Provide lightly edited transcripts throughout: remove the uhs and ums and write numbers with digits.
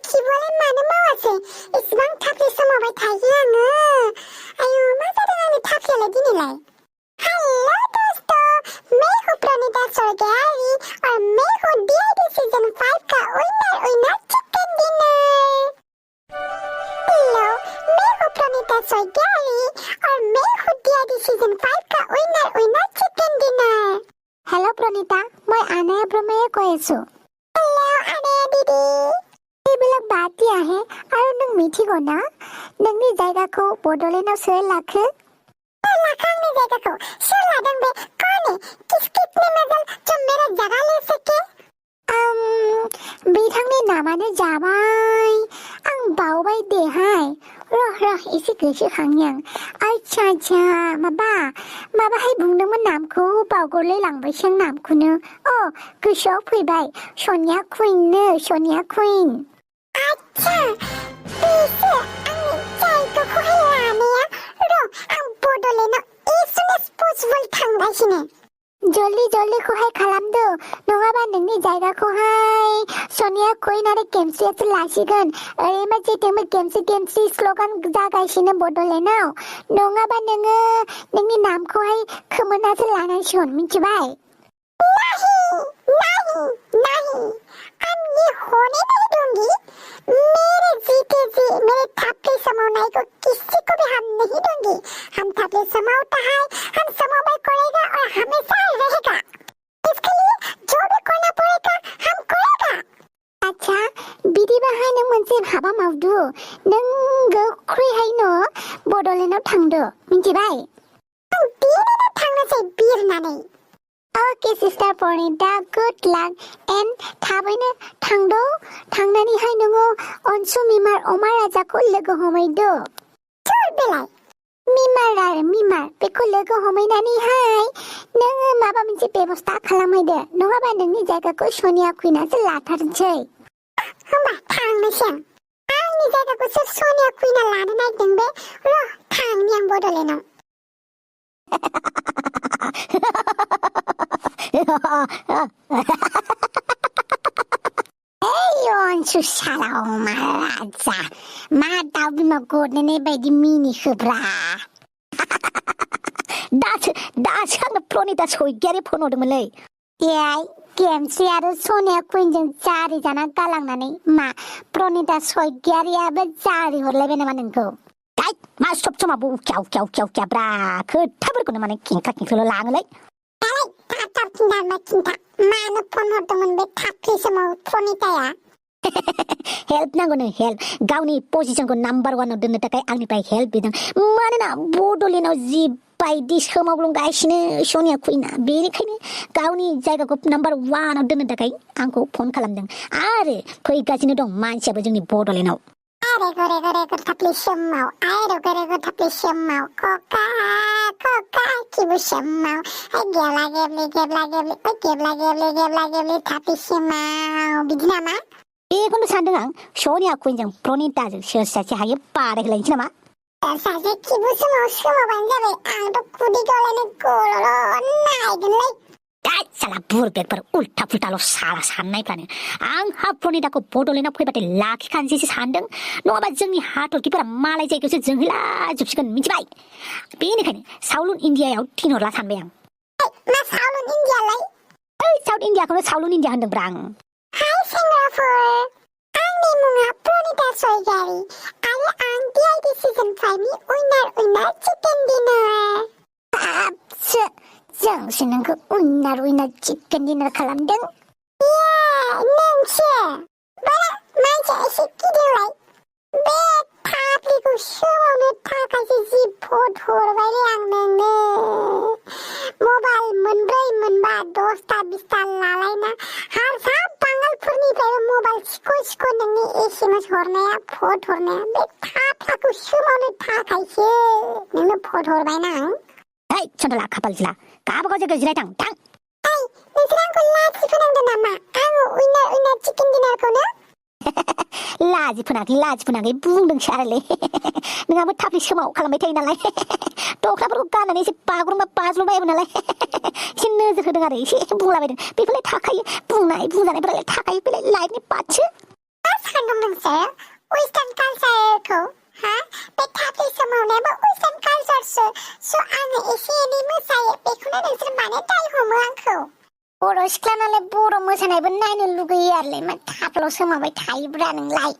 खिबुआलाय मानो मावासै इसेबां थाफ्लि समावबाय थायो आङो आयु मा जादों आंनि थाफ्लियालाय दिनैलाय हेलो दोस्तों मैं हूँ प्रणीता स्वर्गियारी और मैं हूँ डीआईडी सीजन 5 का विनर चिकन डिनर हेलो मैं हूँ प्रणीता स्वर्गियारी और मैं हूँ डीआईडी सीजन 5 का winner chicken dinner hello Pranita मैं आनाया ब्रह्मया কৈ আছো हेलो आनाया दीदी এইবিলাক বাদ দিয়া হে আৰু नों मिथिगौ ना नोंनि जायगाखौ बड'लेण्डआव सोर लाखो लाखा आंनि जायगाखौ सोर लादों बे कौन है किसने मदद जो मेरा जगह ले सके बिथांनि नामानो जाबाय आं बावबाय देहाय रह एसे गोसोखांनि आं आच्छा माबाहाय बुंदोंमोन नामखौ बावगरलाय लांबायसो आं नामखौनो गोसोआव फैबाय सनिया कुइन आच्छा बेसो आंनि जायगाखौहाय लानाया आं बड'लेण्डआव as soon as possible थांगासिनो जल्दीखौहाय खालामदो नङाबा नोंनि जायगाखौहाय सनिया कुइन आरो गेमस्रियासो लासिगोन ओरैमा जेथोंबो गेमस्रि स्ल'गान जागासिनो बड'लेण्डआव नङाबा नोङो नोंनि नामखौहाय खोमोनासो लानांसिगोन मिथिबाय नहीं हम ये होने नहीं दूंगी मेरे जीते जी मेरे थापली समाओ को किसी को भी हम नहीं दूंगी हम थापली समाओ तो है हम समवाय करेगा और हमेशा रहेगा इसके लिए जो भी करना पड़ेगा हम करेगा अच्छा बिदिबाहाय नों मोनसे हाबा मावदो नों गोख्रैहाय न बड'लेण्डआव थांदो मिथिबाय आं दिनैनो थांनोसै बिरनानै okay sister Pranita good luck and थाबैनो थांदो थांनानैहाय नोङो अनसु मिमार अमा राजाखौ लोगो हमहैदो सोर बेलाय मिमार बेखौ लोगो हमहैनानैहाय नोङो माबा मोनसे बेबस्था खालामहैदो नङाबा नोंनि जायगाखौ सनिया कुइनासो लाथारनोसै होमबा थांनोसै आं आंनि जायगाखौसो सनिया कुइना लानो नागिरदों बे र' थांनि आं बड'लेण्डआव अनसु साला अमा राजा मा दाउ बिमा गदनेनाय बायदि मिनिखोब्रा दासो आंनो प्रणीता स्वर्गियारी फन हरदोंमोनलै गेमस्रि आरो सनिया कुइनजों जारि जाना गालांनानै मा प्रणीता स्वर्गियारियाबो जारि हरलायबाय नामा नोंखौ मा सब समाव उकिया खोथाफोरखौनो माने खेंख्रा लाङोलै खिन्था मानो फन हरदोंमोन बे थाफ्लि समाव प्रणीताया हेल्प नांगौनो हेल्प गावनि पजिशनखौ नाम्बार 1 आव दोननो थाखाय आंनिफ्राय हेल्प बिदों मानोना बड'लेण्डआव जि बायदि सोमावग्लुंगासिनो सनिया कुइना बेनिखायनो गावनि जायगाखौ नाम्बार 1 आव दोननो थाखाय आंखौ फन खालामदों आरो फैगासिनो दं मानसियाबो जोंनि बड'लेण्डआव Gore Thapli Swmao Gore Thapli Swmao Koka Kibu Swmao Gebla Thapli Swmao बिदि नामा बेखौनो सानदों आं सनिया कुइनजों प्रणीताजों सोर सासे हायो बादायलायनोसै नामा सासे किबु समाव सोमावबानो जाबाय आंथ' खुदै गावलायनो गल'ल' नायगोनलै साला बुरबेरफोर उल्था फुल्टाल' साला साननायफ्रानो आंहा प्रणीताखौ बड'लेण्डआव फैबाथाय लाखिखानोसैसो सानदों नङाबा जोंनि हाथरखिफोरा मालाय जायगायावसो जोंहैला जोबसिगोन मिथिबाय बेनिखायनो साउथ इण्डियायाव थिनहरला सानबाय आं मा साउथ इण्डियालाय साउथ इण्डियाखौनो साउथ इण्डिया होनदोंब्रा आं हाय सेंग्राफोर आंनि मुङा प्रणीता स्वर्गियारी आरो आं डीआईडी सिजन 5 नि विनर चिकेन डिनर जोंसो नोंखौ विनर चिकेन डिनर खालामदों नोंसो बारा मानसिया एसे गिदिंलाय बे थाफ्लिखौ सोमावनो थाखायसो जि भट हरबायलै आं नोंनो मबाइल मोनब्रै मोनबा 10टा 20टा लालायना हारसा बांगालफोरनिफ्रायबो मबाइल सिख' नोंनि एसएमएस हरनाया भट हरनाया बे थाफ्लाखौ सोमावनो थाखायसो नोंनो भट हरबायना आं चन्दला खाफाल जिला गाबागाव जायगायाव जिरायथां थां नोंसोर आंखौ लाजि फोनांदों नामा आङो विनर चिकेन डिनारखौनो लाजि फोनाखै बुंदोंसो आरोलै नोंहाबो थाफ्लि सोमाव खालामबाय थायो नालाय दख'नाफोरखौ गाननानै एसे बाज्ल'बायोमोन नालाय एसे नोजोर होदों आरो एसे बुंलाबायदों बेफोरलाय थाखायो बुंनाय बुंजानायफोरालाय थाखायो बेलाय लाइफनि पार्टसो मा सानदों नोंसोर लुगैयो आरोलाय मा थाफ्लाव सोमाबाय थायोब्रा नोंलाय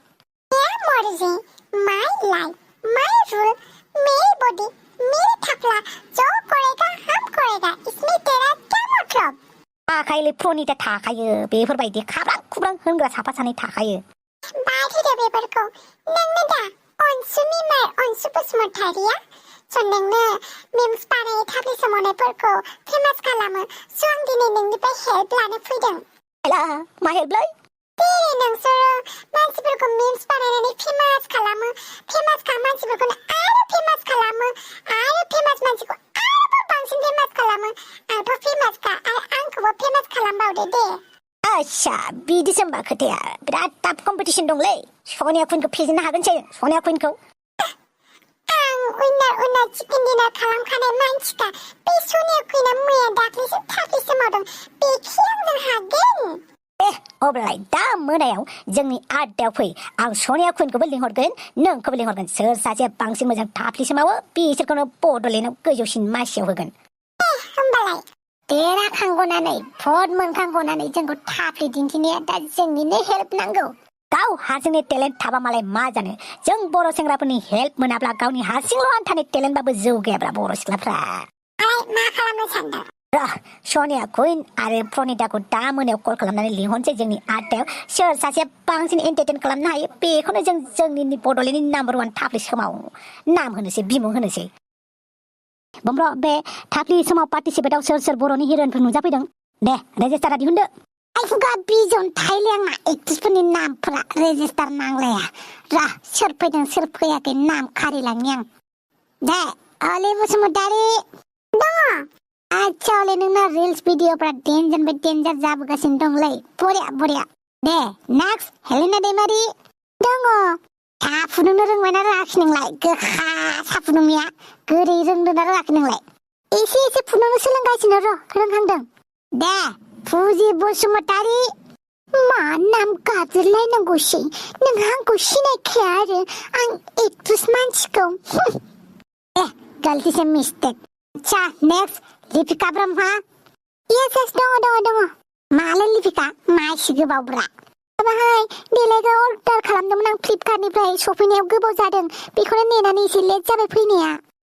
मर्जी माय लाइफ माय रूल मेरी बॉडी मेरी थपला जो करेगा हम करेगा इसमें तेरा क्या मतलब थाखायोलै प्रनिता थाखायो बेफोरबायदि खाब्रां खुब्रां होनग्रा साफा सानै थाखायो बाथौदा बेफोरखौ नोंनो दा अनसु मिमार अनसु बसुमतारिया नोंनो मिम्स बानायो थाफ्लि सोमावनायफोरखौ फेमास खालामो स' आं दिनै नोंनिफ्राय हेल्प लानो फैदों मा हेल्पलै जेरै नोंसोरो मानसिफोरखौ मिम्स बानायनानै फेमास खालामो मानसिफोरखौनो आरो फेमास खालामो आरो फेमास मानसिखौ आरोबाव बांसिन फेमास खालामो आंथ' फेमासखा आरो आंखौबो फेमास खालामबावदो दे आच्छा बिदिसो होमबा खोथाया बिराद टाफ कम्पिटिसन दंलै सनिया कुइनखौ फेजेननो हागोनसै सनिया कुइनखौ आं उइनार चिकेन डिनार खालामखानाय मानसिखा बे सनिया कुइना मैया दाख्लैसो थाफ्लि सोमावदों बेखि आंजों हागोन अब्लालाय दा मोनायाव जोंनि आड्डायाव फै आं सनिया कुइनखौबो लिंहरगोन नोंखौबो लिंहरगोन सोर सासेया बांसिन मोजां थाफ्लि सोमावो बिसोरखौनो बड'लेण्डआव गोजौसिन मासियाव होगोन होमबालाय देरहाखांगनानै भट मोनखांगनानै जोंखौ थाफ्लि दिन्थिनाया दा जोंनिनो हेल्प नांगौ गाव हारसिंनि टेलेन्ट थाबा मालाय मा जानो जों बर' सेंग्राफोरनि हेल्प मोनाब्ला गावनि हारसिंल' आन्थानि टेलेन्टबाबो जौगायाब्रा बर' सिख्लाफ्रा मा खालामनो सानदों सनिया कुइन आरो प्रनिताखौ दा मोनायाव कल खालामनानै लिंहरनोसै जोंनि आड्डायाव सोर सासेया बांसिन एन्टारटेन खालामनो हायो बेखौनो जों जोंनि बड'लेण्डनि नाम्बार 1 थाफ्लि सोमाव नाम होनोसै बिमुं होनोसै बुमब्र बे थाफ्लि सोमाव पार्टिसिपेटआव सोर बर'नि हिर'इनफोर नुजाफैदों दे रेजिस्टारा दिहुनदो आइफुगा बिजन थाइले आंना एक्ट्रेसफोरनि नामफोरा रेजिस्टार नांलाया सोर फैदों सोर फैयाखै नाम खारिलांनि आं दे अले बसुमतारी दङ आच्छा अले नोंना रिल्स भिडिअफ्रा डेन्जार जाबोगासिनो दंलै बरिया दे नेक्स्ट हेलेना दैमारि दङ सा फुदुंनो रोंबायना रोङाखै नोंलाय गोखा सा फुदुंनाया गोदै रोंदोंना रोङाखै नोंलाय एसे फुदुंनो सोलोंगासिनो रोंहांदों दे फुजि बसुमतारी मा नाम गाबज्रिलायनांगौसै नोंहा आंखौ सिनायखाया आरो आं एक्ट्रेस मानसिखौ ए गलती से मिस्टेक अच्छा नेक्स्ट लिपिका ब्रह्मा यस दङ मालाय लिपिका मासि गोबावब्रा बाहाय देलायगा अर्डार खालामदोंमोन आं फ्लिपकार्टनिफ्राय सफैनायाव गोबाव जादों बेखौनो नेनानै एसे लेट जाबाय फैनाया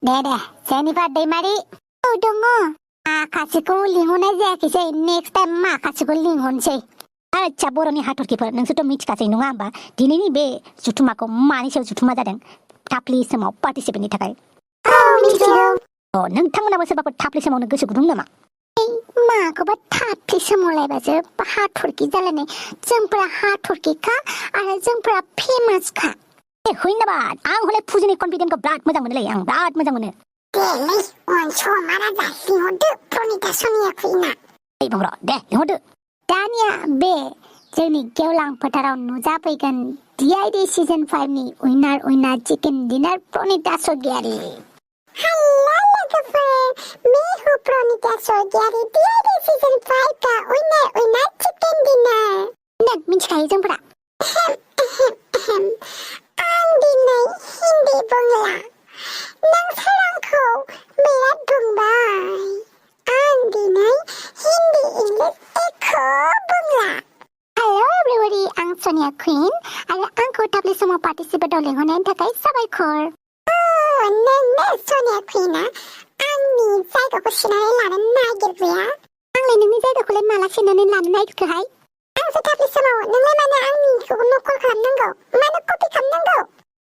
दे जेनिफार दैमारि औ दङ माखासेखौ लिंहरनाय जायाखैसै नेक्स्ट टाइम माखासेखौ लिंहरनोसै आच्छा बर'नि हाथरखिफोर नोंसोरथ' मिथिखासै नङा होमबा दिनैनि बे जुथुमाखौ मानि सायाव जुथुमा जादों थाफ्लि सोमाव पार्टिसिपेटनि थाखाय मिथिगौ नोंथांमोनाबो सोरबाफोर थाफ्लि सोमावनो गोसो गुदुं नामा माखौबा थाफ्लि सोमावलायबासो हाथरखि जालायनाय जोंफोरा हाथरखिखा आरो जोंफोरा फेमासखा हुइनाबाद आं हले फुजिनि कनफिडेन्टखौ बिराद मोजां मोनोलै आं बिराद मोजां मोनो देलै अनसु मारा जा लिंहरदो प्रनिता सनिया कुइना बुमब्र दे लिंहरदो दानिया बे जोंनि गेवलां फोथाराव नुजाफैगोन DID सीजन 5 नि winner chicken dinner Pranita Swargiary hello लोगोफोर मैं हूँ प्रनिता स्वगियारी DID सीजन 5 का उइनार चिकेन डिनार नों मिथिखायो जोंफोरा आं दिनै हिन्दी बुंला नोंसोर आंखौ बिराद बुंबाय आं दिनै हिन्दी इंलिश एख' बुंला हेलो एवरीबॉडी आं सनिया कुइन आरो आंखौ थाफ्लि समाव पार्टिसिपेटआव लिंहरनायनि थाखाय साबायखर नोंनो सनिया कुइना आंनि जायगाखौ सिनानै लानो नागिरबाया आंलाय नोंनि जायगाखौलाय माला सिनानै लानो नागिरखोहाय आंसो थाफ्लि समाव नोंलाय मानो आंनिखौ नकल खालामनांगौ मानो कपि खालामनांगौ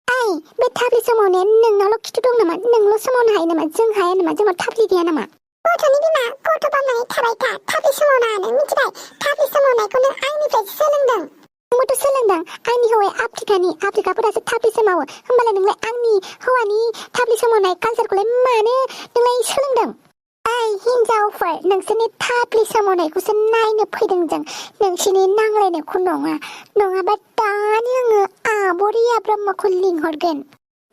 ओइ बे थाफ्लि समावनाया नोंनावल' खिथु दं नामा नोंल' सोमावनो हायो नामा जों हाया नामा जोंनाव थाफ्लि गैया नामा गथ'नि बिमा गथ' बामनानै थाबाय था थाफ्लि सोमावनाङा नों मिथिबाय थाफ्लि सोमावनायखौ नों आंनिफ्रायसो सोलोंदों नोंबोथ' सोलोंदों आंनि हौवाया आफ्रिकाफोरासो थाफ्लि सोमावो होमबालाय नोंलाय आंनि हौवानि थाफ्लि सोमावनाय कालचारखौलाय मानो नोंलाय सोलोंदों ओइ हिनजावफोर नोंसोरनि थाफ्लि सोमावनायखौसो नायनो फैदों जों नोंसोरनि नांलायनायखौ नङाबा दानि आङो आब' रिया ब्रह्मखौ लिंहरगोन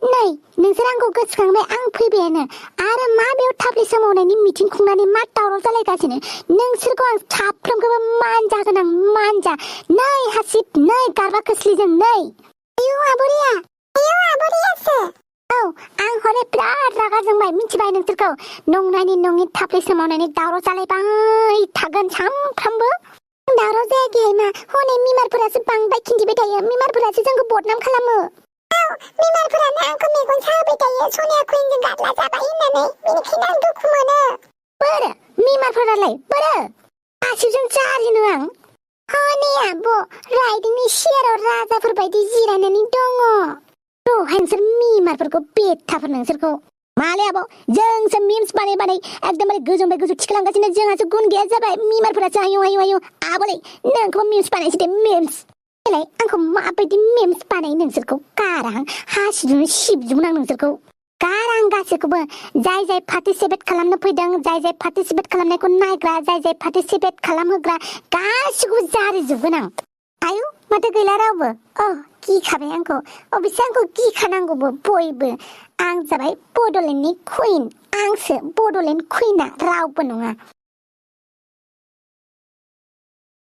नै नोंसोर आंखौ गोसोखांबाय आं फैबायानो आरो मा बेयाव थाफ्लि सोमावनायनि मिटिं खुंनानै मा दावराव जालायगासिनो नोंसोरखौ आं साफ्रोमखौबो मानजा गोनां मानजा नै हासिब नै गारबा खोस्लिजों नै आयौ आब' रियासो औ आं हले बिराद रागा जोंबाय मिथिबाय नोंसोरखौ नंनायनि नङि थाफ्लि सोमावनायनि दावराव जालायबाय थागोन सानफ्रामबो दावराव जायाखैहाय मा हनै मिमारफोरासो बांद्राय खिन्थिबाय थायो मिमारफोरासो जोंखौ बदनाम खालामो मिमारफोरानो आंखौ मेगन साहोबाय थायो सनिया कुइनजों गाद्ला जाबाय होननानै बेनिखायनो आं दुखु मोनो बोरो मिमारफोरालाय बोरो गासिबजों जारिनो आं हनै आब' राइदिंनि सियाराव राजाफोर बायदि जिरायनानै दङ दहाय नोंसोर मिमारफोरखौ बेथाफोर नोंसोरखौ माले आब' जोंसो मिम्स बानाय एकदमबारे गोजौनिफ्राय गोजौ थिखोलांगासिनो जोंहासो गुन गैया जाबाय मिमारफोरासो आयौ आब'लै नोंखौ मिम्स बानायसै दे मिम्स देलाय आंखौ माबायदि मिम्स बानायो नोंसोरखौ गारां हासिबजों सिबजोबगोन आं नोंसोरखौ गारां गासैखौबो जाय पार्टिसिपेट खालामनो फैदों जाय पार्टिसिपेट खालामनायखौ नायग्रा जाय पार्टिसिपेट खालामहोग्रा गासिखौबो जारिजोबगोन आं आयौ माथो गैला रावबो गिखाबाय आंखौ अबेसे आंखौ गिखानांगौबो बयबो आं जाबाय बड'लेण्डनि कुइन आंसो बड'लेण्ड कुइना रावबो नङा